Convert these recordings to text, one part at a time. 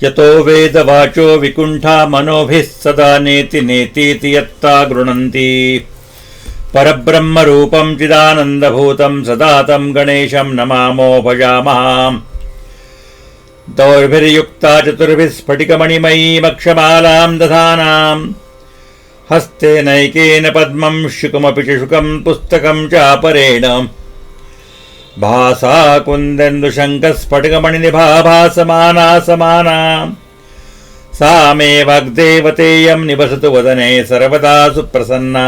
यतो वेदवाचो विकुण्ठा मनोभिः सदा नेति नेतीति यत्ता गृह्णन्ति परब्रह्मरूपं चिदानन्दभूतं सदा तं गणेशं नमामो भजामः। दौर्भिर्युक्ता चतुर्भिः स्फटिकमणिमयीमक्षमालां दधानां हस्ते नैकेन पद्मं शुकमपि च शुकं पुस्तकं चापरेण भासा कुन्देन्दुशङ्खस्फटिकमणिनिभा भासमाना समाना सा मे वाग्देवतेयं निवसतु वदने सर्वदा सुप्रसन्ना।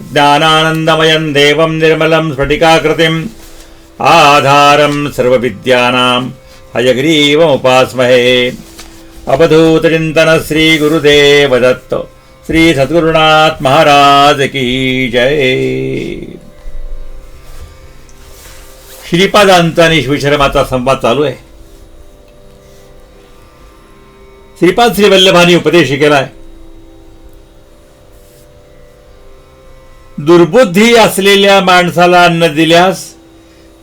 ज्ञानानन्दमयं देवं निर्मलं स्फटिकाकृतिम् आधारं सर्वविद्यानां हयग्रीवमुपास्महे। अवधूतचिन्तन श्री गुरुदेव दत्त श्री सद्गुरुनाथ महाराज की जय। श्रीपादांचा आणि श्रीशर्माचा संवाद चालू आहे। श्रीपाद श्री वल्लभांनी उपदेश केलाय। दुर्बुद्धी असलेल्या माणसाला अन्न दिल्यास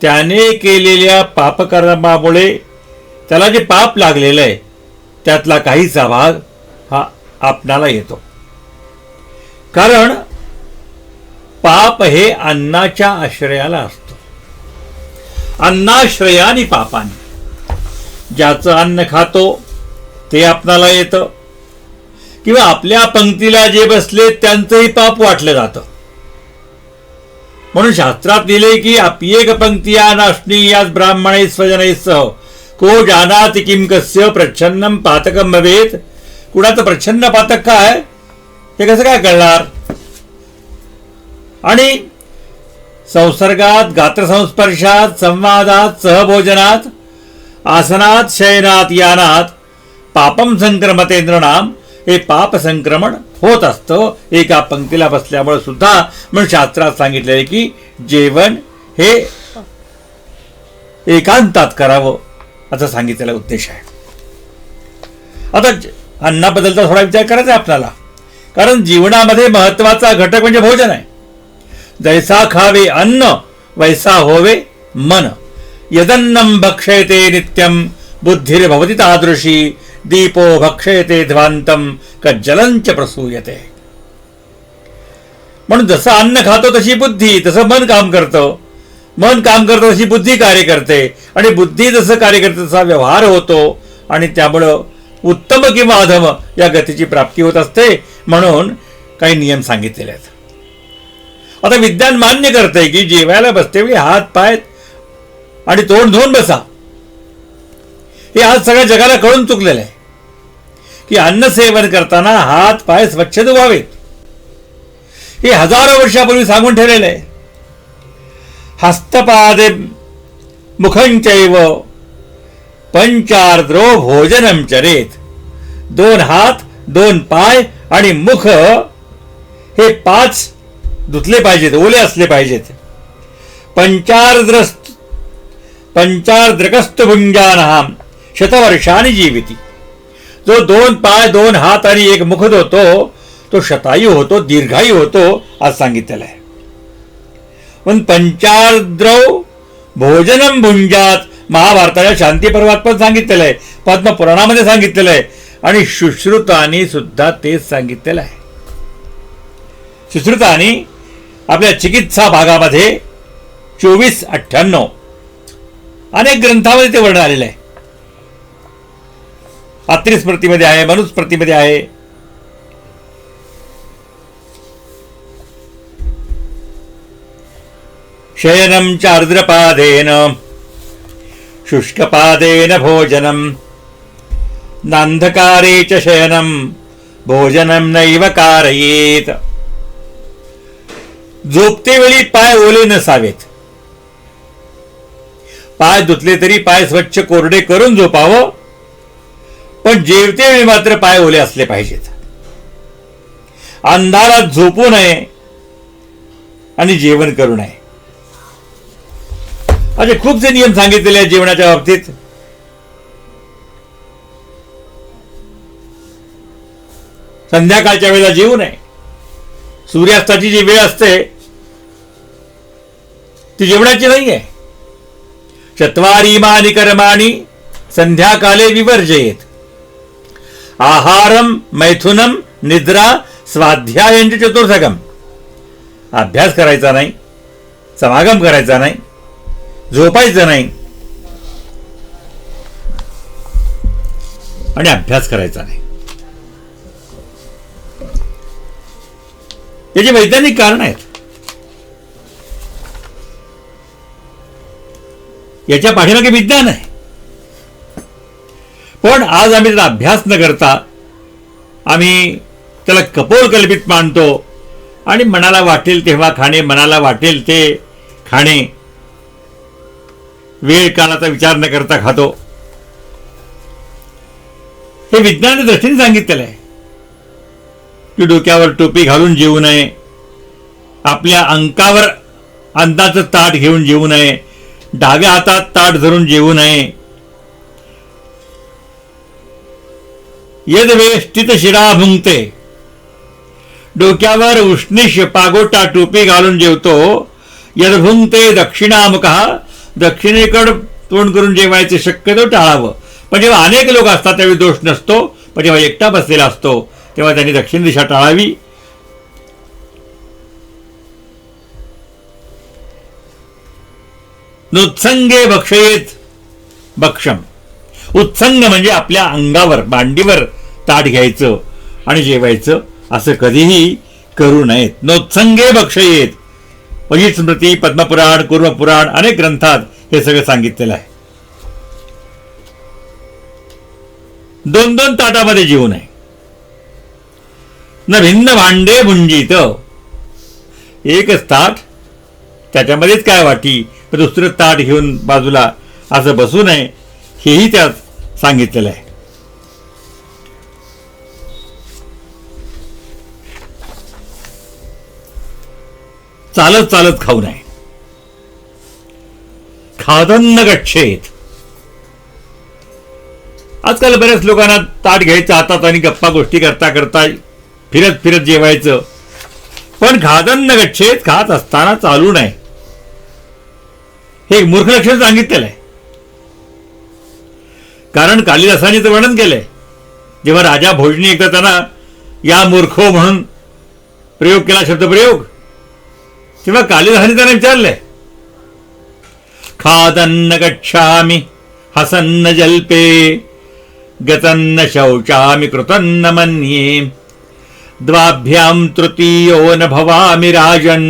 त्याने केलेल्या पापकर्मामुळे त्याला जे पाप लागलेलं आहे त्यातला काहीचा भाग हा आपणाला येतो। कारण पाप हे अन्नाच्या आश्रयाला असतो। अन्नाश्रयाने पापाने ज्याचं अन्न खातो ते आपणाला येतं, किंवा आपल्या पंक्तीला जे बसले त्यांचंही पाप वाटलं जातं। म्हणून शास्त्रात लिहिले की अप्येक पंक्तिया नाशनी याच ब्राह्मणे स्वजनैस्सह को जानाति किं कस्य प्रच्छन्नम पातकम भवेत। कुणाचं प्रच्छन्न पातक काय हे कसं काय कळणार? आणि संसर्गात, गात्रसंस्पर्शात, संवादात, सहभोजनात, आसनात, शयनात, यानात पापम संक्रमतेंद्रनाम हे पाप संक्रमण होत असतं एका पंक्तीला बसल्यामुळे सुद्धा। म्हणून शास्त्रात सांगितलेले की जेवण हे एकांतात करावं असं सांगितलेला उद्देश आहे। आता अन्नाबद्दलचा थोडा विचार करायचा आपल्याला, कारण जीवनामध्ये महत्वाचा घटक म्हणजे भोजन आहे। जैसा खावे अन्न वैसा होवे मन। यदन्नं भक्षयते नित्यं बुद्धिर्भवति तादृशी दीपो भक्षयते ध्वांतं कज्जलंच प्रसूयते। म्हणून जसं अन्न खातो तशी बुद्धी, तसं मन काम करतं, मन काम करतं तशी बुद्धी कार्य करते, आणि बुद्धी जसं कार्य करते तसा व्यवहार होतो, आणि त्यामुळं उत्तम किंवा अधम या गतीची प्राप्ती होत असते। म्हणून काही नियम सांगितलेले आहेत। आता विज्ञान मान्य करते की जेवायला बसतेवेळी हात पाय आणि तोंड धुवून बसा। हे आज सगळ्या जगाला कळून चुकलेलं आहे की अन्न सेवन करताना हात पाय स्वच्छ धुवावेत। हे हजारो वर्षापूर्वी सांगून ठेवलेलं आहे। हस्तपादे मुखंचैव पंचार्द्रो भोजनम चरेत। 2 हात, 2 पाय आणि मुख हे 5 धुतले पाहिजेत, ओले असले पाहिजेत। पंचार्द्रकस्तु भुंजानः शतवर्षानि जीविती। जो 2 पाय, 2 हात आणि 1 मुख धुतो तो शतायू होतो, दीर्घायू होतो आज सांगितलेलं आहे। पण पंचार्द्रौ भोजनम भुंजात महाभारताच्या शांती पर्वात पण सांगितलेलं आहे, पद्मपुराणामध्ये सांगितलेलं आहे, आणि सुश्रुतांनी सुद्धा तेच सांगितलेलं आहे। सुश्रुतांनी आपल्या चिकित्सा भागामध्ये 2498 अनेक ग्रंथामध्ये ते वर्णन आलेलं आहे। आत्री स्मृतीमध्ये आहे, मनुस्मृतीमध्ये आहे। शयनं च आर्द्रपादेन शुष्कपादेन भोजनं नांधकारे च शयनं भोजनं नैव कारयेत। झोपते वेळी पाय ओले नसावेत। पाय धुतले तरी पाय स्वच्छ कोरडे करून झोपावं, पण जेवते वेळी मात्र पाय ओले असले पाहिजेत। अंधारात झोपू नये आणि जेवण करू नये असे खूपसे नियम सांगितलेले आहेत जेवणाच्या बाबतीत। संध्याकाळच्या वेळेला जेवू नये। सूर्यास्ताची जी वेळ असते ती जेवणाची नाही आहे। चत्वारीमानि कर्माणि संध्याकाले विवर्जयेत. आहारम मैथुनम निद्रा स्वाध्यायंच चतुर्थकम. अभ्यास करायचा नाही, समागम करायचा नाही, झोपायचं नाही आणि अभ्यास करायचा नाही. याची वैज्ञानिक कारण आहेत. याच्या पाठीमागे विज्ञान आहे. पण आज आम्ही त्याचा अभ्यास न करता आम्ही त्याला कपोलकल्पित मानतो आणि मनाला वाटेल तेव्हा खाणे, मनाला वाटेल ते खाणे, वेळ काळाचा विचार न करता खातो. हे विज्ञानाच्या दृष्टीने सांगितलेलं आहे की डोक्यावर टोपी घालून जेवू नये, आपल्या अंकावर अन्नाचं ताट घेऊन जेवू नये, डाव्या हातात ताट धरून जेवू नये. यद्वेष्टित शिरा भुंगते, डोक्यावर उष्णीश पागोटा टोपी घालून जेवतो. यद्भुंगते दक्षिणामुखः, दक्षिणेकडे तोंड करून जेवायचे शक्यतो टाळावं. पण जेव्हा अनेक लोक असतात त्यावेळी दोष नसतो, पण जेव्हा एकटा बसलेला असतो तेव्हा त्यांनी दक्षिण दिशा टाळावी. नोत्संगे भक्षयेत भक्षम. उत्संग म्हणजे आपल्या अंगावर, मांडीवर ताट घ्यायचं आणि जेवायचं असं कधीही करू नयेत. नोत्संगे भक्षयेत. अजित स्मृती, पद्मपुराण, कुर्मपुराण अनेक ग्रंथात हे सगळं सांगितलेलं आहे. दोन दोन ताटामध्ये जेवू नये. न भिन्न भांडे भुंजीत. एकच ताट, त्याच्यामध्येच काय वाटी, दुसरं ताट घेऊन बाजूला असं बसू नये, हेही त्यात सांगितलेलं आहे. चालत चालत खाऊ नये. खादन्न गच्छेत. आजकाल बऱ्याच लोकांना ताट घ्यायचं हातात आणि गप्पा गोष्टी करता करता फिरत फिरत जेवायचं. पण खादन्न गच्छेत, खात असताना चालू नये. हे एक मूर्ख लक्षण सांगितलेलं आहे. कारण कालिदासाने तर वर्णन केलंय. जेव्हा राजा भोजनी एकदा त्यांना या मूर्खो म्हणून प्रयोग केला, शब्दप्रयोग, तेव्हा कालिदासाने त्यांना विचारलंय, खादन्न गच्छामि हसन्न जल्पे गतन्न शौचामि कृतन्न मन्ये द्वाभ्याम तृतीयो न भवामि राजन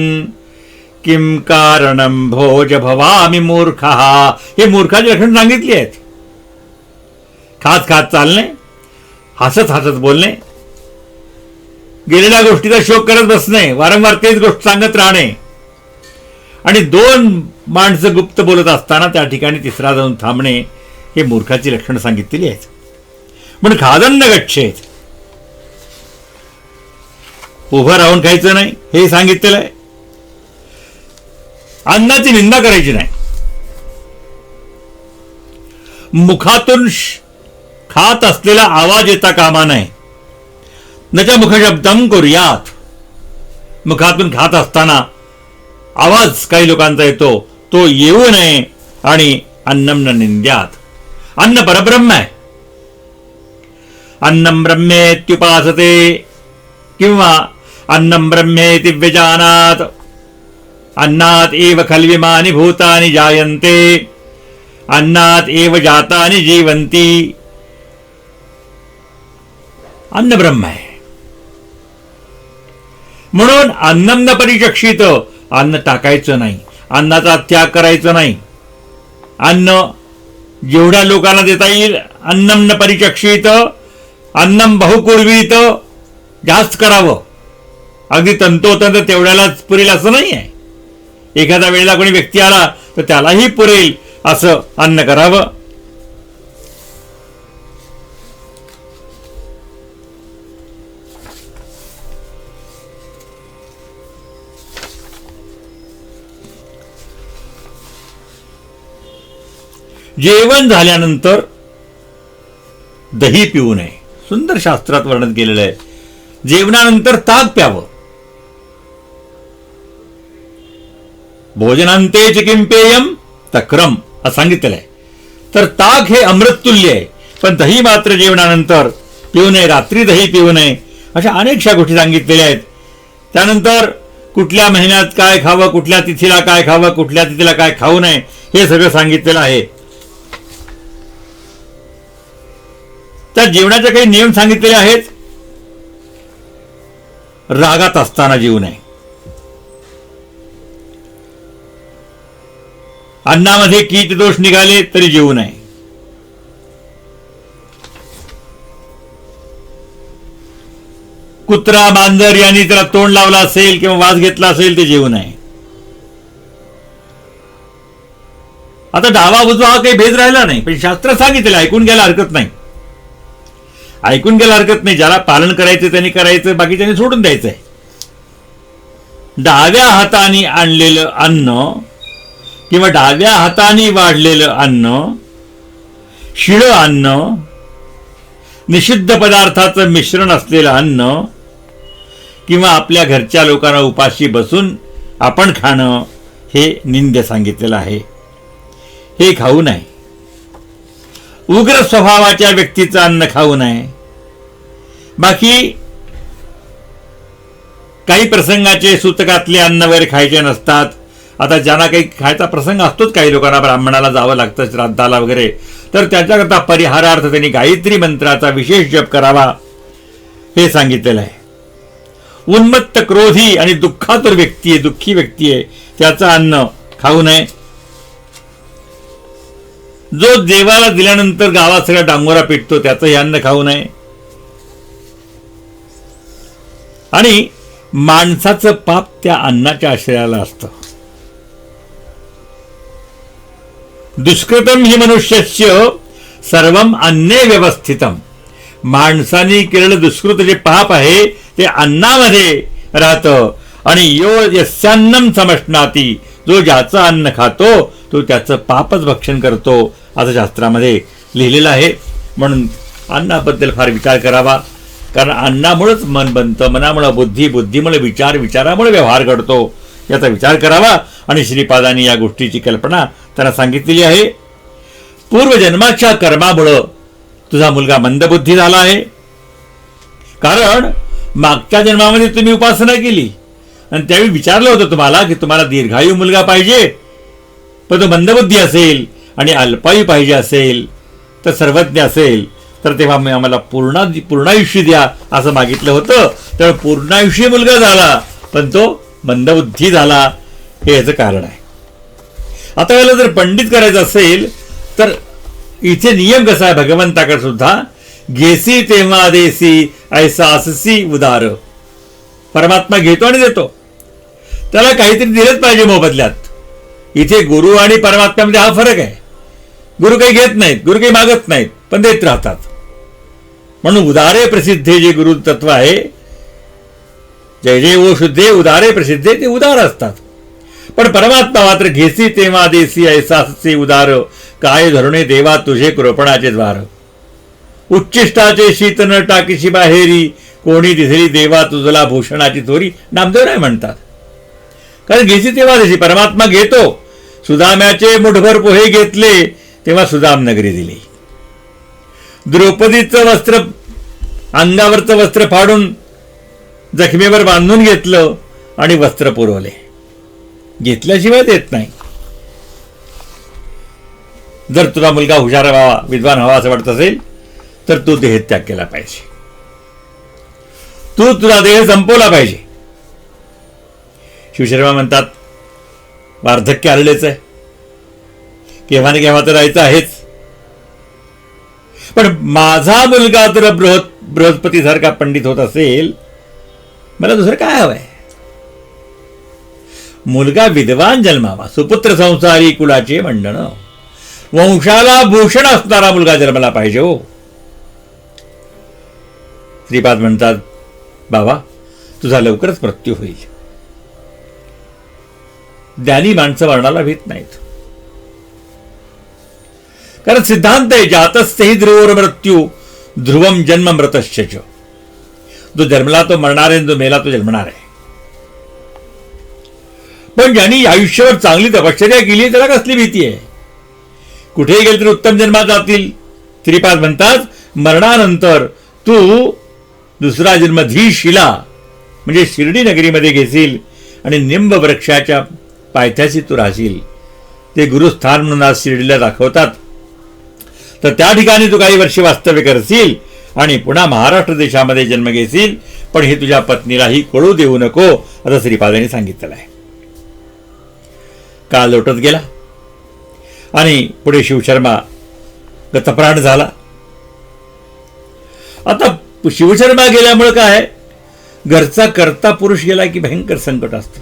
किम कारणम भोज भवामि मूर्खः. हे मूर्खाची लक्षण सांगितली आहेत. खात खात चालणे, हसत हसत बोलणे, गेलेल्या गोष्टीचा शोक करत बसणे, वारंवार तेच गोष्ट सांगत राहणे आणि दोन माणसं गुप्त बोलत असताना त्या ठिकाणी तिसरा जाऊन थांबणे, हे मूर्खाची लक्षणं सांगितलेली आहेत. पण खादन्न गच्छेत, उभं राहून खायचं नाही हे सांगितलेलं आहे. अन्नाची निंदा करायची नाही. मुखातून खात असलेला आवाज येता कामा नये. नच मुखशब्दम कुर्यात. मुखातून खात असताना आवाज काही लोकांचा येतो तो येऊ नये. आणि अन्नम न निंद्यात. अन्न परब्रह्म आहे. अन्नम ब्रह्मेत्युपासते किंवा अन्नम ब्रह्मेति व्यजानात. अन्नात एव खल्विमानि भूतानि जायन्ते अन्नात एव जातानि जीवन्ति. अन्न ब्रह्म आहे. म्हणून अन्नम न परिचक्षित. अन्न टाकायचं नाही, अन्नाचा त्याग करायचं नाही. अन्न जेवढ्या लोकांना देता येईल, अन्नम न परिचक्षित, अन्नम बहुकुर्वीत, जास्त करावं. अगदी तंतोतंत तेवढ्यालाच पुरेल असं नाही आहे. एखाद्या वेळेला कोणी व्यक्ती आला तर त्यालाही पुरेल असं अन्न करावं. जेवण झाल्यानंतर दही पिऊ नये. सुंदर शास्त्रात वर्णन केलेलं आहे. जेवणानंतर ताक प्यावं. भोजनांतेच किं पेयम तक्रम असं सांगितलेलं आहे. तर ताक हे अमृततुल्य आहे, पण दही मात्र जेवणानंतर पिऊ नये, रात्री दही पिऊ नये, अशा अनेकशा गोष्टी सांगितलेल्या आहेत. त्यानंतर कुठल्या महिन्यात काय खावं, कुठल्या तिथीला काय खावं, कुठल्या तिथीला काय खाऊ नये, हे सगळं सांगितलेलं आहे. त्या जेवणाचे काही नियम सांगितलेले आहेत. रागात असताना जेवू नये, अन्नामध्ये कीट दोष निघाले तरी जेवू नये, कुत्रा मांजर यांनी त्याला तोंड लावला असेल किंवा वास घेतला असेल ते जेवू नये. आता डावा उजवा हा काही भेद राहिला नाही, पण शास्त्र सांगितलेलं ऐकून घ्यायला हरकत नाही. ऐकून घ्यायला हरकत नाही. ज्याला पालन करायचं त्यांनी करायचं, बाकी त्यांनी सोडून द्यायचंय. डाव्या हाताने आणलेलं अन्न किंवा डाव्या हाताने वाढलेलं अन्न, शिळं अन्न, निषिद्ध पदार्थाचं मिश्रण असलेलं अन्न किंवा आपल्या घरच्या लोकांना उपाशी बसून आपण खाणं हे निंद्य सांगितलेलं आहे. हे खाऊ नये. उग्र स्वभावाच्या व्यक्तीचं अन्न खाऊ नये. बाकी काही प्रसंगाचे सूतकातले अन्न वगैरे खायचे नसतात. आता ज्यांना काही खायचा प्रसंग असतोच, काही लोकांना ब्राह्मणाला जावं लागतं श्राद्धाला वगैरे, तर त्याच्याकरता परिहारार्थ त्यांनी गायत्री मंत्राचा विशेष जप करावा हे सांगितलेलं आहे. उन्मत्त, क्रोधी आणि दुःखातुर व्यक्ती आहे, दुःखी व्यक्ती आहे, त्याचं अन्न खाऊ नये. जो देवाला दिल्यानंतर गावात सगळा डांगोरा पिटतो त्याचंही अन्न खाऊ नये. आणि माणसाचं पाप त्या अन्नाच्या आश्रयाला असतं. दुष्कृतम हि मनुष्यस्य सर्वम अन्ने व्यवस्थितम. माणसाने केलेलं दुष्कृत जे पाप आहे ते अन्नामध्ये राहतं. आणि यो यस्यान्नम समश्नाती, जो ज्याचं अन्न खातो तो त्याचं पापच भक्षण करतो असं शास्त्रामध्ये लिहिलेलं आहे. म्हणून अन्नाबद्दल फार विचार करावा, कारण अन्नामुळेच मन बनतं, मनामुळे बुद्धी, बुद्धीमुळे विचार, विचारामुळे व्यवहार घडतो, याचा विचार करावा. आणि श्रीपादांनी या गोष्टीची कल्पना त्यांना सांगितलेली आहे. पूर्वजन्माच्या कर्मामुळं तुझा मुलगा मंदबुद्धी झाला आहे, कारण मागच्या जन्मामध्ये तुम्ही उपासना केली आणि त्यावेळी विचारलं होतं तुम्हाला की तुम्हाला दीर्घायू मुलगा पाहिजे, पण तो मंदबुद्धी असेल आणि अल्पायू पाहिजे असेल तर सर्वज्ञ असेल तर तेव्हा मी आम्हाला पूर्णायुष्य द्या असं मागितलं होतं. तर पूर्णायुष्य मुलगा झाला पण तो मंदबुद्धी झाला, हे याचं कारण आहे. आता याला जर पंडित करायचं असेल तर इथे नियम कसा आहे भगवंताकडे सुद्धा, घेसी तेव्हा देसी ऐसा अससी उदार. परमात्मा घेतो आणि देतो, त्याला काहीतरी दिलंच पाहिजे मोबदल्यात. इथे गुरु आणि परमात्म्यामध्ये हा फरक आहे. गुरु काही घेत नाहीत, गुरु काही मागत नाहीत, पण देत राहतात. म्हणून उदारे प्रसिद्धे जे गुरु तत्व आहे, जय जय ओ शुद्धे उदारे प्रसिद्धे, ते उदार असतात. पण परमात्मा मात्र घेसी तेव्हा देसी ऐसासे उदार, काय धरुणे देवा तुझे कृपणाचे द्वार. उच्चिष्टाचे शीत न टाकीशी बाहेरी, कोणी दिसली देवा तुझला भूषणाची थोरी. नामदेवराय म्हणतात, कारण घेसी तेव्हा देसी, परमात्मा घेतो. सुदाम्याचे मुठभर पोहे घेतले तेव्हा सुदाम नगरी दिली. द्रौपदीचं वस्त्र, अंगावरचं वस्त्र फाडून जखमेवर बांधून घेतलं आणि वस्त्र पुरवले. घेतल्याशिवाय देत नाही. जर तुला मुलगा हुशार व्हावा, विद्वान व्हावा असं वाटत असेल तर तू देहत्याग केला पाहिजे, तू तुझा देह संपवला पाहिजे. शिवशर्मा म्हणतात, वार्धक्य आलेलेच आहे, केव्हा ना केव्हा तर राहायचं आहेच, पण माझा मुलगा तर बृहस्पती सारखा पंडित होत असेल, मला दुसरं काय हवंय. मुलगा विद्वान जन्मावा, सुपुत्र संसारी कुलाचे मंडण. वंशाला भूषण असणारा मुलगा जन्माला पाहिजे हो. श्रीपाद म्हणतात, बाबा तुझा लवकरच मृत्यू होईल. ज्ञानी माणसं मरणाला भीत नाहीत, कारण सिद्धांत आहे, जातस्तेही ध्रुवोर मृत्यू ध्रुवम जन्म मृतश्च. जो जन्मला तो मरणार आहे, जो मेला तो जन्मणार आहे. पण ज्यांनी आयुष्यावर चांगली तपश्चर्या केली त्याला कसली भीती आहे. कुठेही गेले तरी उत्तम जन्मात जातील. श्रीपाद म्हणतात मरणानंतर तू दुसरा जन्म धीशिला म्हणजे शिर्डी नगरीमध्ये घेशील आणि निंब वृक्षाच्या पायथ्याशी तू राहशील. ते गुरुस्थान म्हणून आज शिर्डीला दाखवतात. तर त्या ठिकाणी तू काही वर्षे वास्तव्य करशील आणि पुन्हा महाराष्ट्र देशामध्ये जन्म घेशील. पण हे तुझ्या पत्नीलाही कळू देऊ नको असं श्रीपादांनी सांगितलेलं आहे. काळ लोटत गेला आणि पुढे शिवशर्मा गतप्राण झाला. आता शिवशर्मा गेल्यामुळे काय, घरचा कर्ता पुरुष गेला की भयंकर संकट असतं.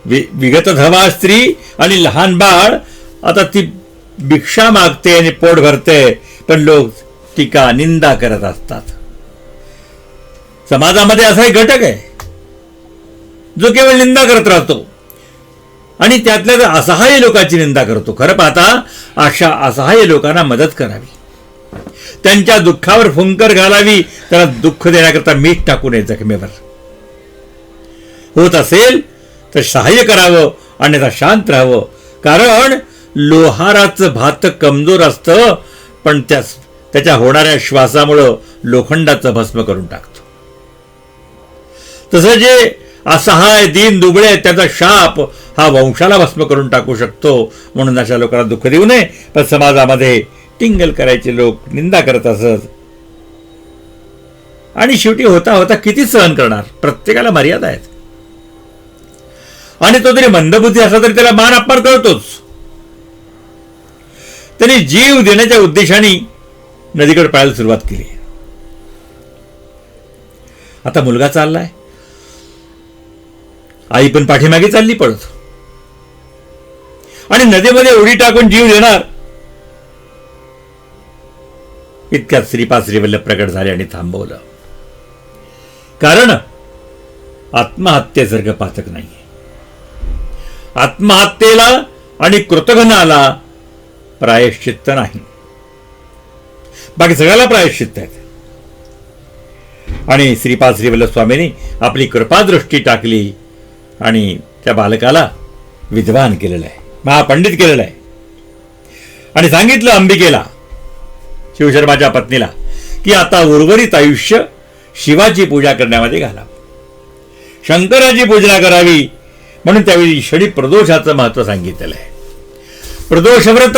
विगत धवा स्त्री आणि लहान बाळ आता ती भिक्षा मागते आणि पोट भरते, पण लोक टीका निंदा करत असतात. समाजामध्ये असा एक घटक आहे जो केवळ निंदा करत राहतो आणि त्यातल्या असहाय्य लोकांची निंदा करतो. खरं पाहता अशा असहाय्य लोकांना मदत करावी, त्यांच्या दुःखावर फुंकर घालावी, त्याला दुःख देण्याकरता मीठ टाकू नये जखमेवर. होत असेल तर सहाय्य करावं आणि त्याला शांत राहावं. कारण लोहाराचं भात कमजोर असतं, पण त्याच्या होणाऱ्या श्वासामुळं लोखंडाचं भस्म करून टाकतो. तसं जे असहाय दीन दुबळे त्याचा शाप हा वंशाला भस्म करून टाकू शकतो. म्हणून अशा लोकांना दुःख देऊ नये. पण समाजामध्ये टिंगल करायचे लोक निंदा करत असत आणि शेवटी होता होता किती सहन करणार. प्रत्येकाला मर्यादा आहेत आणि तो जरी मंदबुद्धी असला तरी त्याला मान अपमान करतोच. त्यांनी जीव देण्याच्या उद्देशाने नदीकडे पळायला सुरुवात केली. आता मुलगा चाललाय, आई पण पाठीमागे चालली पळत आणि नदीमध्ये उडी टाकून जीव देणार. इतक्यात श्रीपाद श्रीवल्लभ प्रकट झाले आणि थांबवलं. कारण आत्महत्येसारखं पातक नाही. आत्महत्येला आणि कृतघ्नाला प्रायश्चित्त नाही, बाकी सगळ्याला प्रायश्चित्त आहेत. आणि श्रीपाद श्रीवल्लभ स्वामींनी आपली कृपादृष्टी टाकली आणि त्या बालकाला विद्वान केलेलं आहे, महापंडित केलेलं आहे. आणि सांगितलं अंबिकेला, शिवशर्माच्या पत्नीला, की आता उर्वरित आयुष्य शिवाची पूजा करण्यामध्ये घालावं, शंकराची पूजा करावी. म्हणून त्यावेळी शनी प्रदोषाचं महत्व सांगितलेलं आहे. प्रदोष व्रत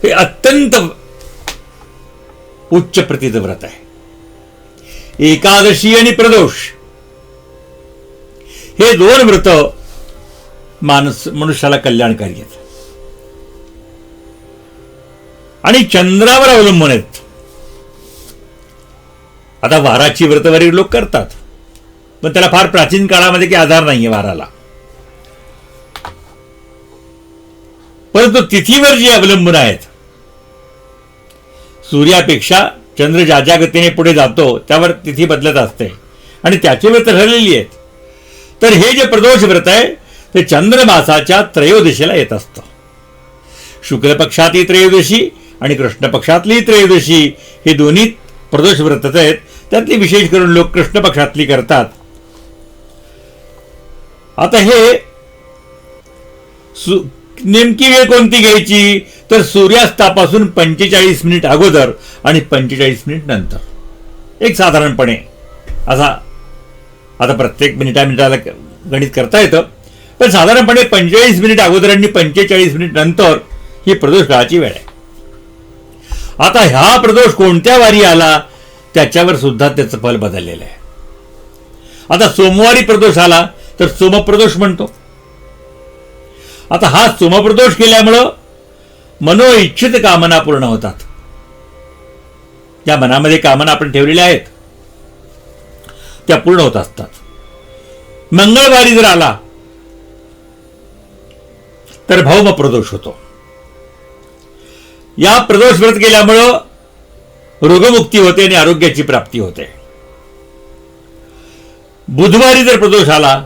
हे अत्यंत उच्च प्रतीचं व्रत आहे. एकादशी आणि प्रदोष हे दोन व्रत मनुष्याला कल्याणकारी आहेत आणि चंद्रावर अवलंबून आहेत. आता वाराची व्रतवारी लोक करतात, पण त्याला फार प्राचीन काळामध्ये काही आधार नाहीये वाराला. परंतु तिथीवर जी अवलंबून आहेत, सूर्यापेक्षा चंद्र ज्या ज्या गतीने पुढे जातो त्यावर तिथी बदलत असते आणि त्याची व्रत ठरलेली आहेत. तर हे जे प्रदोष व्रत आहे ते चंद्रमासाच्या त्रयोदशीला येत असतं. शुक्ल पक्षातली त्रयोदशी आणि कृष्ण पक्षातली त्रयोदशी हे दोन्ही प्रदोष व्रतच आहेत. त्यातली विशेष करून लोक कृष्ण पक्षातली करतात. आता हे नेमकी वेळ कोणती घ्यायची, तर सूर्यास्तापासून 45 मिनिट अगोदर आणि 45 मिनिट नंतर. एक साधारणपणे असा, आता प्रत्येक मिनिटाला गणित करता येतं, पण साधारणपणे 45 मिनिट अगोदर आणि 45 मिनिट नंतर ही प्रदोष काळाची वेळ आहे. आता ह्या प्रदोष कोणत्या वारी आला त्याच्यावर सुद्धा त्याचं फल बदललेलं आहे. आता सोमवारी प्रदोष आला तर सोमप्रदोष म्हणतो. आता हा सोमप्रदोष केल्यामुळं मनोइच्छित कामना पूर्ण होतात. ज्या मनामध्ये कामना आपण ठेवलेल्या आहेत त्या पूर्ण होत असतात. मंगळवारी जर आला तर भौम प्रदोष होतो. या प्रदोष व्रत केल्यामुळं रोगमुक्ती होते आणि आरोग्याची प्राप्ती होते. बुधवारी जर प्रदोष आला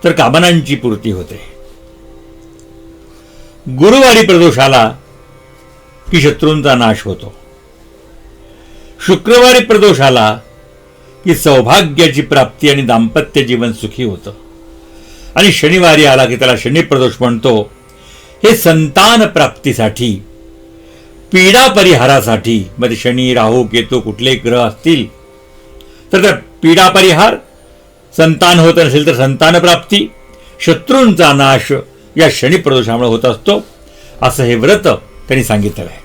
तर कामनांची पूर्ती होते. गुरुवारी प्रदोष आला की शत्रूंचा नाश होतो. शुक्रवारी प्रदोष आला की सौभाग्याची प्राप्ती आणि दाम्पत्य जीवन सुखी होतं. आणि शनिवारी आला की त्याला शनी प्रदोष म्हणतो. हे संतान प्राप्तीसाठी, पीडा परिहारासाठी, मध्ये शनी राहू केतू कुठले ग्रह असतील तर पीडा परिहार, संतान होत नसेल तर संतान प्राप्ती, शत्रूंचा नाश या शनी प्रदोषामुळे होत असतो, असं हे व्रत त्यांनी सांगितलं आहे.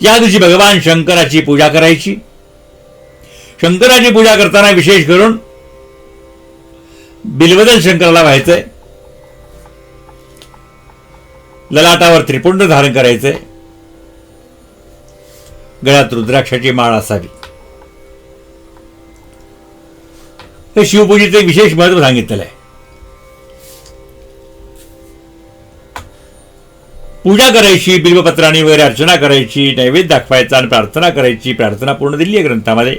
या दिवशी भगवान शंकराची पूजा करायची. शंकराची पूजा करताना विशेष करून बिल्वदल शंकराला व्हायचंय, ललाटावर त्रिपुंड धारण करायचंय, गळ्यात रुद्राक्षाची माळ असावी. हे शिवपूजेचे विशेष महत्व सांगितलेलं आहे. पूजा करायची, बिल्वपत्रांनी वगैरे अर्चना करायची, नैवेद्य दाखवायचा आणि प्रार्थना करायची. प्रार्थना पूर्ण दिली आहे ग्रंथामध्ये.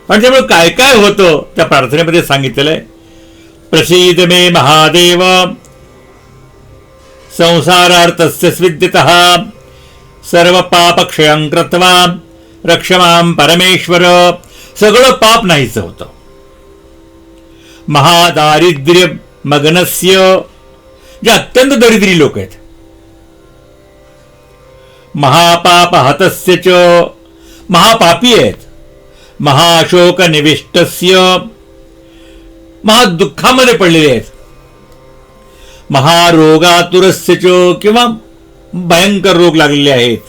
आणि त्यामुळे काय काय होतं त्या प्रार्थनेमध्ये सांगितलेलं आहे. प्रसीद मे महादेव संसारार्थस्य स्विद्यतः सर्व पाप क्षयं कृत्वा रक्षमां परमेश्वर. सगळं पाप नाहीच होतं. महादारिद्र्य मग्नस्य, जे अत्यंत दरिद्री लोक आहेत. महापाप हतस्य च, महापापी आहेत. महाशोक निविष्टस्य, महादुःखामध्ये पडलेले आहेत. महारोगातुरस्य च, किंवा भयंकर रोग लागलेले आहेत.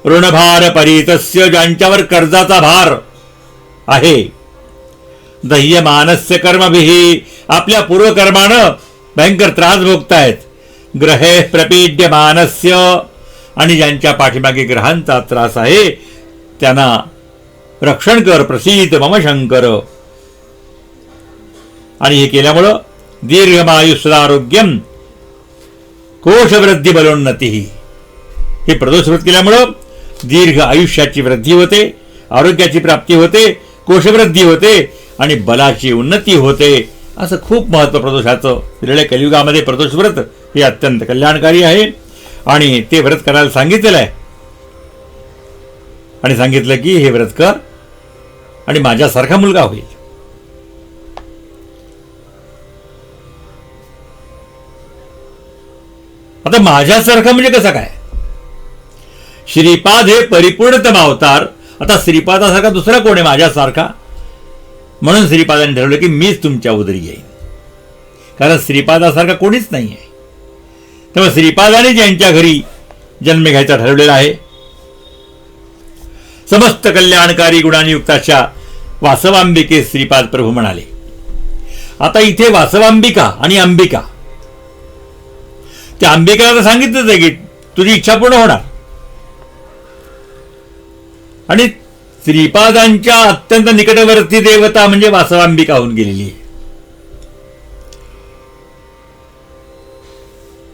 ऋणभार परितस्य, ज्यांच्यावर कर्जाचा भार आहे. दह्यमानस्य कर्मभिः, आपल्या पूर्वकर्मानं भयंकर त्रास भोगतायत. ग्रहे प्रपीड्यमानस्य, आणि ज्यांच्या पाठीमागे ग्रहांचा त्रास आहे त्यांना रक्षण कर. प्रसीद मम शंकर. आणि हे केल्यामुळं दीर्घमायुष्यारोग्यम कोशवृद्धी बलोन्नती, हे प्रदोष व्रत केल्यामुळं दीर्घ आयुष्याची वृद्धी होते, आरोग्याची प्राप्ती होते, कोशवृद्धी होते आणि बलाची उन्नती होते. असं खूप महत्व प्रदोषाचं. विरळे कलियुगामध्ये प्रदोष व्रत हे अत्यंत कल्याणकारी आहे आणि ते व्रत करायला सांगितलेलं आहे. आणि सांगितलं की हे व्रत कर आणि माझ्यासारखा मुलगा होईल. आता माझ्यासारखा म्हणजे कसं काय? श्रीपाद हे परिपूर्णतम अवतार. आता श्रीपादासारखा दुसरा कोण आहे माझ्यासारखा? म्हणून श्रीपादाने ठरवलं की मीच तुमच्या उदरी येईन, कारण श्रीपादासारखा कोणीच नाही आहे. तेव्हा श्रीपादाने ज्यांच्या घरी जन्म घ्यायचा ठरवलेला आहे, समस्त कल्याणकारी गुणांनी युक्त अशा वासवांबिके श्रीपाद प्रभू म्हणाले. आता इथे वासवांबिका आणि अंबिका, त्या अंबिकेला सांगितलंच आहे की तुझी इच्छा पूर्ण होणार. आणि श्रीपादांच्या अत्यंत निकटवर्ती देवता म्हणजे वासवांबिका होऊन गेलेली आहे.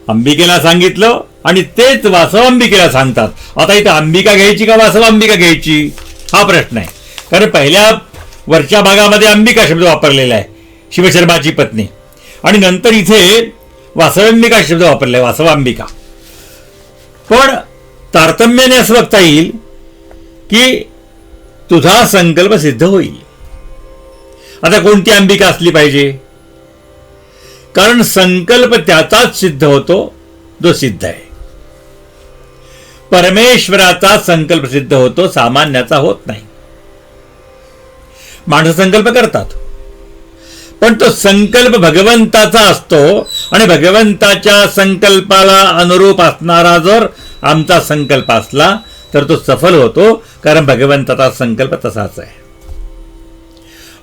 अंबिकेला सांगितलं आणि तेच वासवांबिकेला सांगतात. आता इथं अंबिका घ्यायची का वासवांबिका घ्यायची हा प्रश्न आहे. कारण पहिल्या वरच्या भागामध्ये अंबिका शब्द वापरलेला आहे, शिवशर्माची पत्नी, आणि नंतर इथे वासवांबिका शब्द वापरलाय, वासवांबिका. पण तारतम्याने असं बघता येईल की तुझा संकल्प सिद्ध होईल. आता कोणती अंबिका असली पाहिजे? कारण संकल्प त्याचाच सिद्ध होतो जो सिद्ध आहे. परमेश्वराचा संकल्प सिद्ध होतो, सामान्याचा होत नाही. माणसं संकल्प करतात, पण तो संकल्प भगवंताचा असतो आणि भगवंताच्या संकल्पाला अनुरूप असणारा जर आमचा संकल्प असला तर तो सफल होतो, कारण भगवंताचा संकल्प तसाच आहे.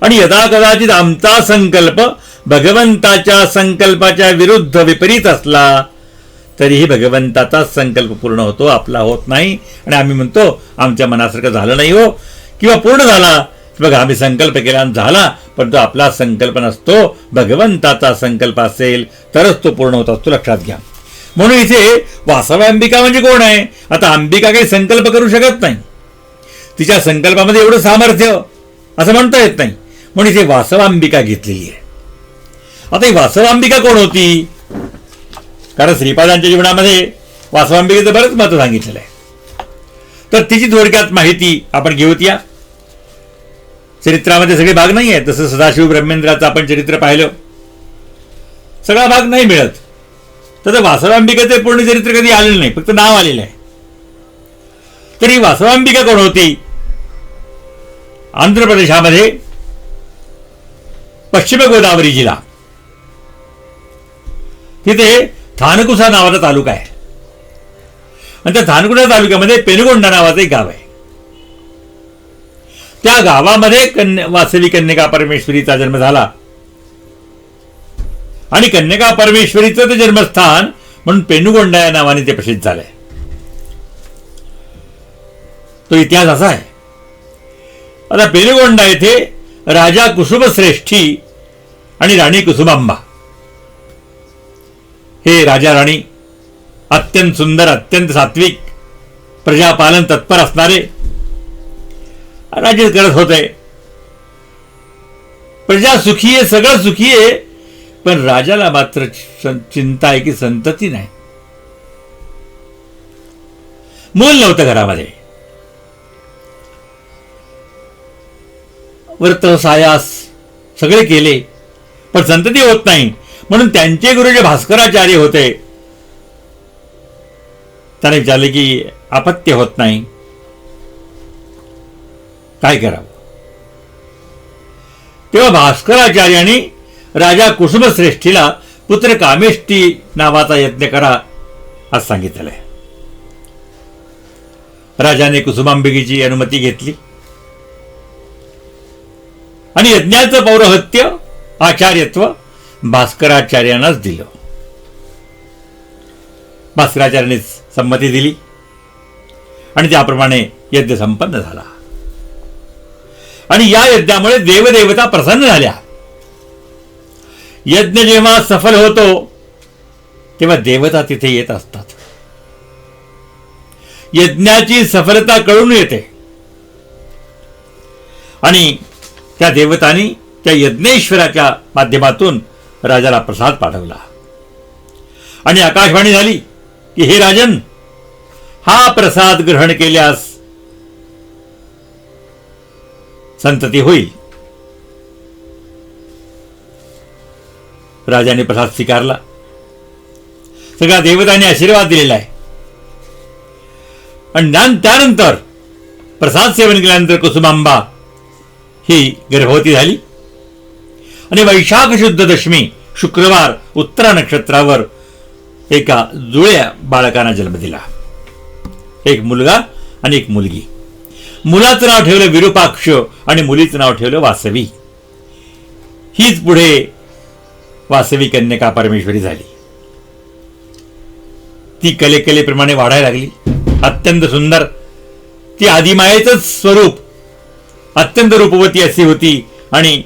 आणि यदा कदाचित आमचा संकल्प भगवंताच्या संकल्पाच्या विरुद्ध विपरीत असला तरीही भगवंताचा संकल्प पूर्ण होतो, आपला होत नाही. आणि आम्ही म्हणतो आमच्या मनासारखं झालं नाही हो, किंवा पूर्ण झाला बघा आम्ही संकल्प केला आणि झाला, पण तो आपला संकल्प नसतो, भगवंताचा संकल्प असेल तरच तो पूर्ण होत असतो, लक्षात घ्या. म्हणून इथे वासवांबिका म्हणजे कोण आहे? आता अंबिका काही संकल्प करू शकत नाही, तिच्या संकल्पामध्ये एवढं सामर्थ्य असं म्हणता येत नाही, म्हणून इथे वासवांबिका घेतलेली आहे. आता ही वासवांबिका कोण होती? कारण श्रीपादांच्या जीवनामध्ये वासवांबिकेचं बरंच महत्व सांगितलेलं आहे. तर तिची थोडक्यात माहिती आपण घेऊत. या चरित्रामध्ये सगळे भाग नाही आहेत. तसं सदाशिव ब्रह्मेंद्राचं आपण चरित्र पाहिलं, सगळा भाग नाही मिळत. तर वासवांबिकेचे पूर्ण चरित्र कधी आलेलं नाही, फक्त नाव आलेलं आहे. तर ही वासवांबिका कोण होती? आंध्र प्रदेशामध्ये पश्चिम गोदावरी जिल्हा, तिथे थानकुसा नावाचा तालुका आहे. आणि त्या थानकुसा तालुक्यामध्ये पेनुगोंडा नावाचं एक गाव आहे. त्या गावामध्ये वासवी कन्यका परमेश्वरीचा जन्म झाला. आणि कन्यका परमेश्वरीचं ते जन्मस्थान म्हणून पेनुगोंडा या नावाने ते प्रसिद्ध झालंय. तो इतिहास असा आहे. आता पेनुगोंडा येथे राजा कुसुमश्रेष्ठी आणि राणी कुसुमांबा हे राजा राणी अत्यंत सुंदर, अत्यंत सात्विक, प्रजापालन तत्पर असणारे राज्य करत होते. प्रजा सुखी आहे, सगळं सुखी आहे, पण राजाला मात्र चिंता आहे की संतती नाही. मूल नव्हतं घरामध्ये. व्रत सायास सगळे केले, पण संतती होत नाही. म्हणून त्यांचे गुरु जे भास्कराचार्य होते त्याने विचारले की अपत्य होत नाही, काय करावं? तेव्हा भास्कराचार्यांनी राजा कुसुमश्रेष्ठीला पुत्र कामेष्टी नावाचा यज्ञ करा असं सांगितलेलं आहे. राजाने कुसुमांबिकेची अनुमती घेतली आणि यज्ञाचं पौरोहित्य, आचार्यत्व भास्कराचार्यांनाच दिलं. भास्कराचार्यांनी संमती दिली आणि त्याप्रमाणे यज्ञ संपन्न झाला. आणि या यज्ञामुळे देवदेवता प्रसन्न झाल्या. यज्ञ जेव्हा सफल होतो तेव्हा देवता तिथे येत असतात. यज्ञाची सफलता कळून येते आणि त्या देवतांनी त्या यज्ञेश्वराच्या माध्यमातून राजाला प्रसाद पाठवला. आणि आकाशवाणी झाली की हे राजन, हा प्रसाद ग्रहण केल्यास संतती होईल. राजाने प्रसाद स्वीकारला. सगळ्या देवतांनी आशीर्वाद दिलेला आहे. आणि त्यानंतर प्रसाद सेवन केल्यानंतर कुसुमांबा ही गर्भवती झाली आणि वैशाख शुद्ध दशमी शुक्रवार उत्तरा नक्षत्रावर एका जुळ्या बाळकांना जन्म दिला. एक मुलगा आणि एक मुलगी. मुलाचं नाव ठेवलं विरूपाक्ष आणि मुलीचं नाव ठेवलं वासवी. हीच पुढे वासवी कन्यका परमेश्वरी झाली. ती कलेप्रमाणे वाढायला लागली. अत्यंत सुंदर. ती आदिमायेचंच स्वरूप, अत्यंत रूपवती अशी होती आणि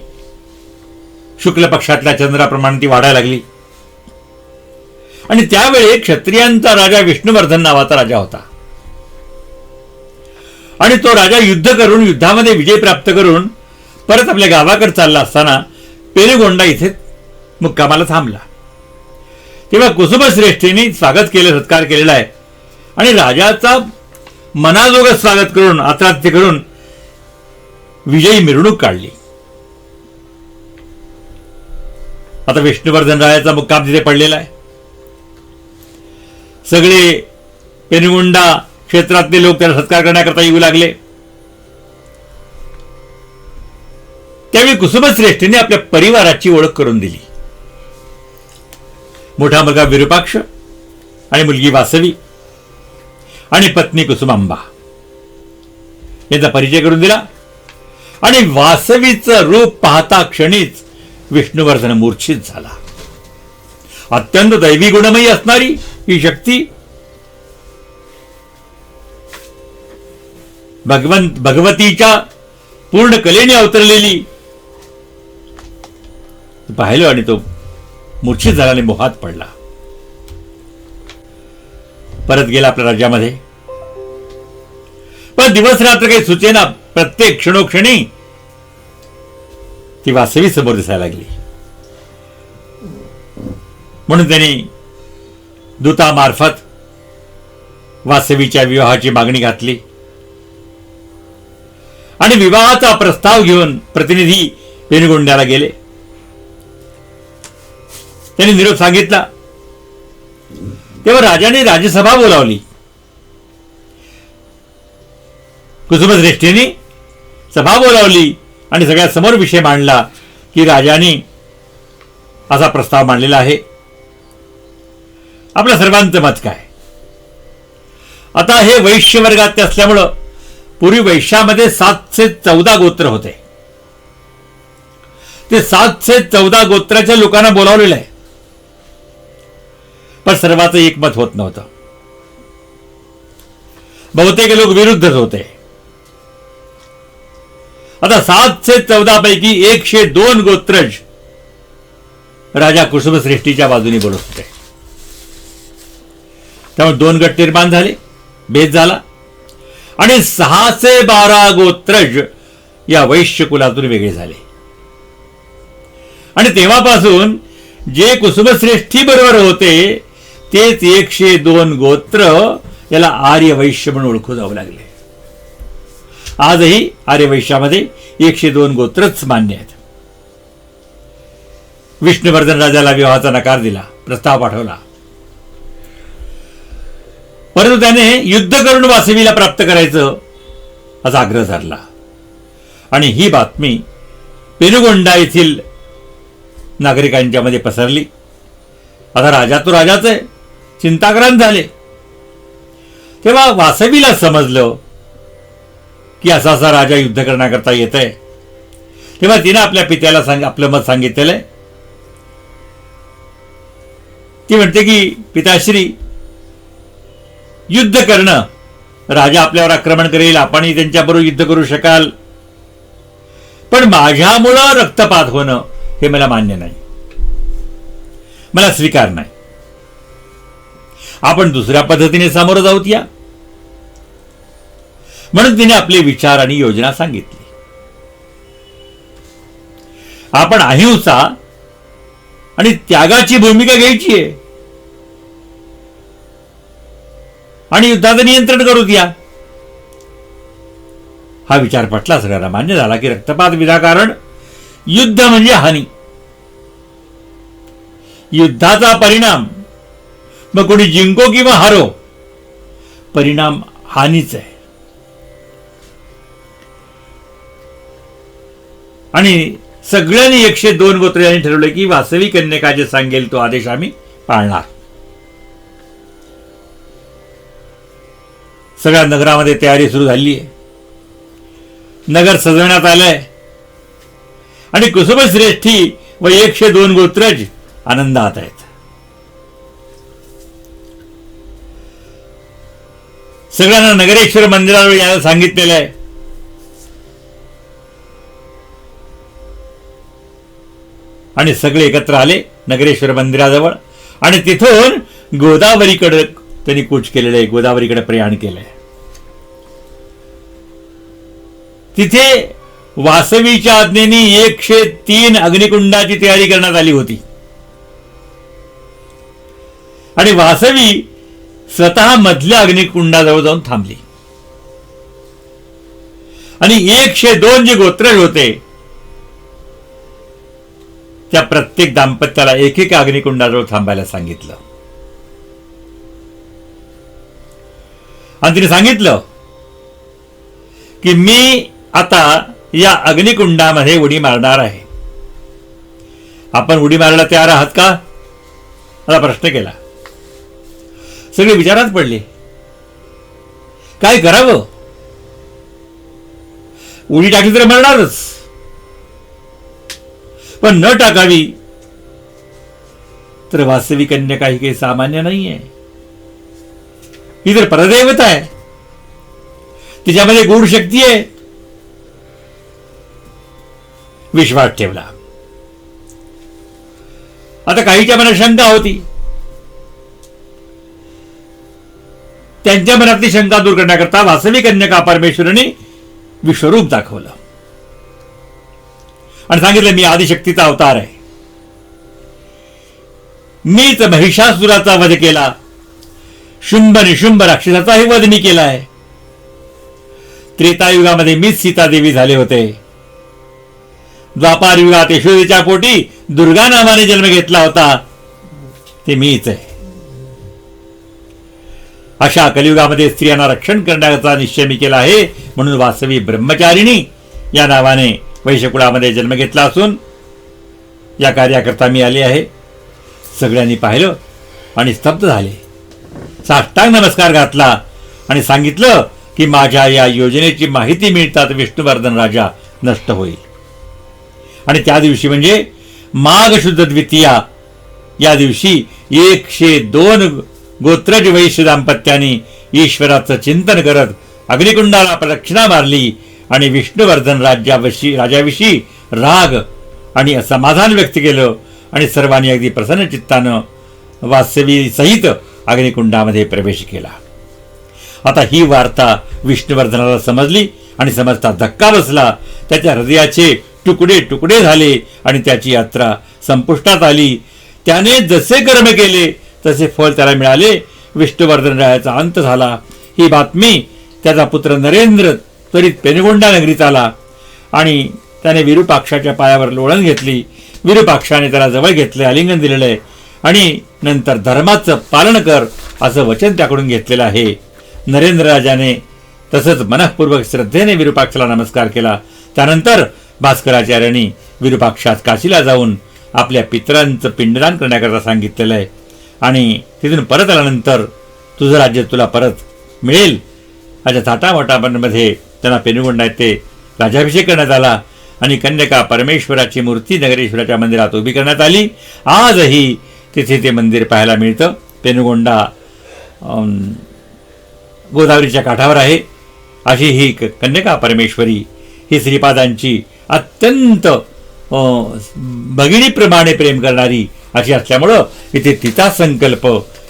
शुक्ल पक्षातल्या चंद्राप्रमाणे ती वाढायला लागली. आणि त्यावेळी क्षत्रियांचा राजा विष्णुवर्धन नावाचा राजा होता. आणि तो राजा युद्ध करून, युद्धामध्ये विजय प्राप्त करून परत आपल्या गावाकडे चालला असताना पेनुगोंडा इथे मुक्कामाला थांबला. तेव्हा कुसुमश्रेष्ठींनी स्वागत केलं, सत्कार केलेला आहे. आणि राजाचा मनाजोगं स्वागत करून, आत्रात्य करून विजयी मिरवणूक काढली. आता विष्णुवर्धन राजाचा मुक्काम तिथे पडलेला आहे. सगळे पेनुगोंडा क्षेत्रातले लोक त्याला सत्कार करण्याकरता येऊ लागले. त्यावेळी कुसुमश्रेष्ठीने आपल्या परिवाराची ओळख करून दिली. मोठा मुलगा विरूपाक्ष आणि मुलगी वासवी आणि पत्नी कुसुमांबा यांचा परिचय करून दिला. आणि वासवीचं रूप पाहता क्षणीच विष्णुवर्धन मूर्छित झाला. अत्यंत दैवी गुणमयी असणारी ही शक्ती भगवतीच्या पूर्ण कलेने अवतरलेली पाहिलं आणि तो मूर्छित झाला आणि मोहात पडला. परत गेला आपल्या राज्यामध्ये. पण दिवस रात्र काही सुचेना. प्रत्येक क्षणोक्षणी ती वासवी समोर दिसायला लागली. म्हणून त्यांनी दूतामार्फत वासवीच्या विवाहाची मागणी घातली आणि विवाहाचा प्रस्ताव घेऊन प्रतिनिधी पेनुगोंड्याला गेले. त्यांनी निरोप सांगितला तेव्हा राजाने राजसभा बोलावली. कुसुमश्रेष्ठींनी सभा बोलावली आणि सगळ्यासमोर विषय मांडला की राजाने असा प्रस्ताव मांडलेला आहे. आपल्या सर्वांचं मत काय? आता हे वैश्य वर्गात असल्यामुळं पूर्वी वैश्यामध्ये 714 गोत्र होते. ते 714 गोत्राच्या लोकांना बोलावलेलं आहे, पण सर्वांचं एकमत होत नव्हतं. बहुतेक लोक विरुद्धच होते. आता 714 पैकी 102 गोत्रज राजा कुसुमश्रेष्ठीच्या बाजूने बोलत होते. त्यामुळे 2 गट निर्माण झाले, भेद झाला आणि 612 गोत्रज या वैश्य कुलातून वेगळे झाले. आणि तेव्हापासून जे कुसुमश्रेष्ठी बरोबर होते तेच 102 गोत्र याला आर्य वैश्य म्हणून ओळखू जाऊ लागले. आजही आर्य वैश्यामध्ये 102 गोत्रच मान्य आहेत. विष्णुवर्धन राजाला विवाहाचा नकार दिला, प्रस्ताव पाठवला, परंतु त्याने युद्ध करून वासवीला प्राप्त करायचं असा आग्रह धरला. आणि ही बातमी पेनुगोंडा येथील नागरिकांच्या मध्ये पसरली. आता राजा तो राजाच आहे, चिंताक्रांत झाले. तेव्हा वासवीला समजलं की असा असा राजा युद्ध करण्याकरता येत आहे. तेव्हा तिने आपल्या पित्याला आपलं मत सांगितलेलं आहे. ती म्हणते की पिताश्री, युद्ध करणं, राजा आपल्यावर आक्रमण करेल, आपणही त्यांच्याबरोबर युद्ध करू शकाल, पण माझ्यामुळं रक्तपात होणं हे मला मान्य नाही, मला स्वीकार नाही. आपण दुसऱ्या पद्धतीने सामोरं जाऊत या. म्हणून तिने आपले विचार आणि योजना सांगितली. आपण अहिंसा आणि त्यागाची भूमिका घ्यायची आहे आणि युद्धाचं नियंत्रण करू द्या. हा विचार पटला, सगळ्यांना मान्य झाला की रक्तपात विनाकारण युद्ध म्हणजे हानी. युद्धाचा परिणाम मग कोणी जिंको किंवा हारो, परिणाम हानीच आहे. आणि सगळ्यांनी 102 गोत्र यांनी ठरवलं की वासवी कन्यका जे सांगेल तो आदेश आम्ही पाळणार. सगळ्या नगरामध्ये तयारी सुरू झाली आहे. नगर सजवण्यात आलंय आणि कुसुमश्रेष्ठी व 102 गोत्रज आनंदात आहेत. सगळ्यांना नगरेश्वर मंदिरावर यायला सांगितलेलं आहे. आणि सगळे एकत्र आले नगरेश्वर मंदिराजवळ आणि तिथून गोदावरीकडे त्यांनी कूच केलेलं आहे, गोदावरीकडे प्रयाण केलंय. तिथे वासवीच्या आज्ञेने 103 अग्निकुंडाची तयारी करण्यात आली होती. आणि वासवी स्वतः मधल्या अग्निकुंडाजवळ जाऊन थांबली. आणि 102 जे गोत्रज होते त्या प्रत्येक दाम्पत्याला एक अग्निकुंडाजवळ थांबायला सांगितलं. आणि तिने सांगितलं की मी आता या अग्निकुंडामध्ये उडी मारणार आहे. आपण उडी मारायला तयार आहात का, असा प्रश्न केला. सगळे विचारात पडले, काय करावं. उडी टाकली तर मरणारच, पण न टाकावी तर वास्तविक कन्यका ही काही सामान्य नाहीये. ही तर परदेवता आहे, तिच्यामध्ये गूढ शक्ती आहे. विश्वास ठेवला. आता काहीच्या मनात शंका होती. त्यांच्या मनातली शंका दूर करण्याकरता वास्तविक कन्यका परमेश्वराने विश्वरूप दाखवलं आणि सांगितलं, मी आदिशक्तीचा अवतार आहे. मीच महिषासुराचा वध केला, शुंभ निशुंभ राक्षसाचाही वध मी केला आहे. त्रेतायुगामध्ये मीच सीतादेवी झाले होते. द्वापार युगात यशोदेच्या पोटी दुर्गा नावाने जन्म घेतला होता, ते मीच आहे. अशा कलियुगामध्ये स्त्रियांना रक्षण करण्याचा निश्चय मी केला आहे, म्हणून वासवी ब्रह्मचारिणी या नावाने वैश्यकुळामध्ये जन्म घेतला असून या कार्याकरता मी आले आहे. सगळ्यांनी पाहिलं आणि स्तब्ध झाले. साष्टांग नमस्कार घातला आणि सांगितलं की माझ्या या योजनेची माहिती मिळताच विष्णुवर्धन राजा नष्ट होईल. आणि त्या दिवशी म्हणजे माघ शुद्ध द्वितीया या दिवशी 102 गोत्रज वैश्य दाम्पत्यांनी ईश्वराचं चिंतन करत अग्निकुंडाला प्रदक्षिणा मारली आणि विष्णुवर्धन राजाविषयी राग आणि असमाधान व्यक्त केलं आणि सर्वांनी अगदी प्रसन्न चित्तानं वासवी सहित अग्निकुंडामध्ये प्रवेश केला. आता ही वार्ता विष्णुवर्धनाला समजली आणि समजता धक्का बसला. त्याच्या हृदयाचे तुकडे तुकडे झाले आणि त्याची यात्रा संपुष्टात आली. त्याने जसे कर्म केले तसे फळ त्याला मिळाले. विष्णुवर्धन रायाचा अंत झाला. ही बातमी त्याचा पुत्र नरेंद्र त्वरित पेनुगोंडा नगरीत आला आणि त्याने विरूपाक्षाच्या पायावर लोळण घेतली. विरूपाक्षाने त्याला जवळ घेतले, आलिंगन दिलेलं आहे आणि नंतर धर्माचं पालन कर असं वचन त्याकडून घेतलेलं आहे. नरेंद्र राजाने तसंच मनःपूर्वक श्रद्धेने विरूपाक्षाला नमस्कार केला. त्यानंतर भास्कराचार्यांनी विरूपाक्षास काशीला जाऊन आपल्या पितरांचं पिंडदान करण्याकरता सांगितलेलं आहे आणि तिथून परत आल्यानंतर तुझं राज्य तुला परत मिळेल. अशा थाटामाटामध्ये त्यांना पेनुगोंडा येथे राज्याभिषेक करण्यात आला आणि कन्यका परमेश्वराची मूर्ती नगरेश्वराच्या मंदिरात उभी करण्यात आली. आजही तिथे ते मंदिर पाहायला मिळतं. पेनुगोंडा गोदावरीच्या काठावर आहे. अशी ही कन्यका परमेश्वरी ही श्रीपादांची अत्यंत भगिनीप्रमाणे प्रेम करणारी अशी असल्यामुळं इथे तिचा संकल्प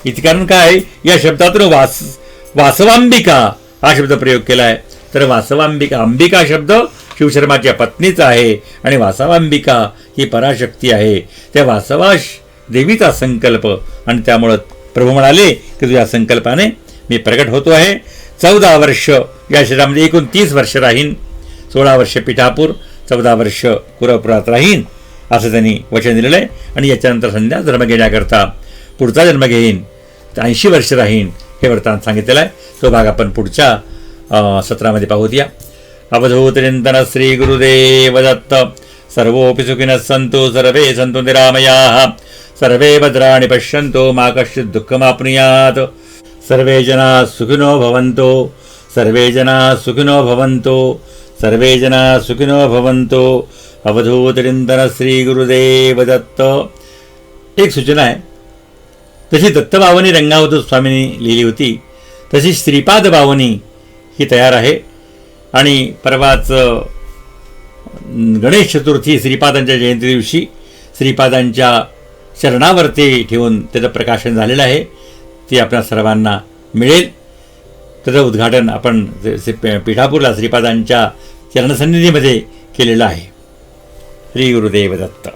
इथे. कारण काय, या शब्दातून वासवांबिका हा शब्द प्रयोग केला आहे. तर वासवांबिका, अंबिका शब्द शिवशर्माच्या पत्नीचा आहे आणि वासवांबिका ही पराशक्ती आहे. त्या वासवाश देवीचा संकल्प आणि त्यामुळं प्रभू म्हणाले की तुझ्या संकल्पाने मी प्रकट होतो आहे. 14 वर्ष या शरीरामध्ये एकूण 30 वर्ष राहीन. 16 वर्ष पिठापूर, 14 वर्ष कुरपुरात राहीन असं त्यांनी वचन दिलेलं आहे. आणि याच्यानंतर संध्या जन्म घेण्याकरता पुढचा जन्म घेईन, 80 वर्ष राहीन हे वृत्तांत सांगितलेलं आहे. तो भाग आपण पुढच्या सत्रामध्ये पाहूया. अवधूत चिंतन श्री गुरुदेव दत्त. सर्वोपि सुखिनः सन्तु सर्वे सन्तु निरामयाः. सर्वे भद्राणि पश्यन्तु मा कश्चित् दुःखमाप्नुयात्. सर्वे जनाः सुखिनो भवन्तु. सर्वे जनाः सुखिनो भवन्तु. सर्वे जनाः सुखिनो भवन्तु. अवधूत चिंतन श्री गुरुदेव दत्त. एक सूचना आहे, तशी दत्तबावनी रंगावधूत स्वामींनी लिहिली होती तशी श्रीपाद बावनी ही तयार आहे. आणि परवाच गणेश चतुर्थी श्रीपादांच्या जयंती दिवशी श्रीपादांच्या चरणावरती ठेवून त्याचं प्रकाशन झालेलं आहे. ती आपल्या सर्वांना मिळेल. त्याचं उद्घाटन आपण पिठापूरला श्रीपादांच्या चरणसन्निधीमध्ये केलेलं आहे. श्री गुरुदेव दत्त.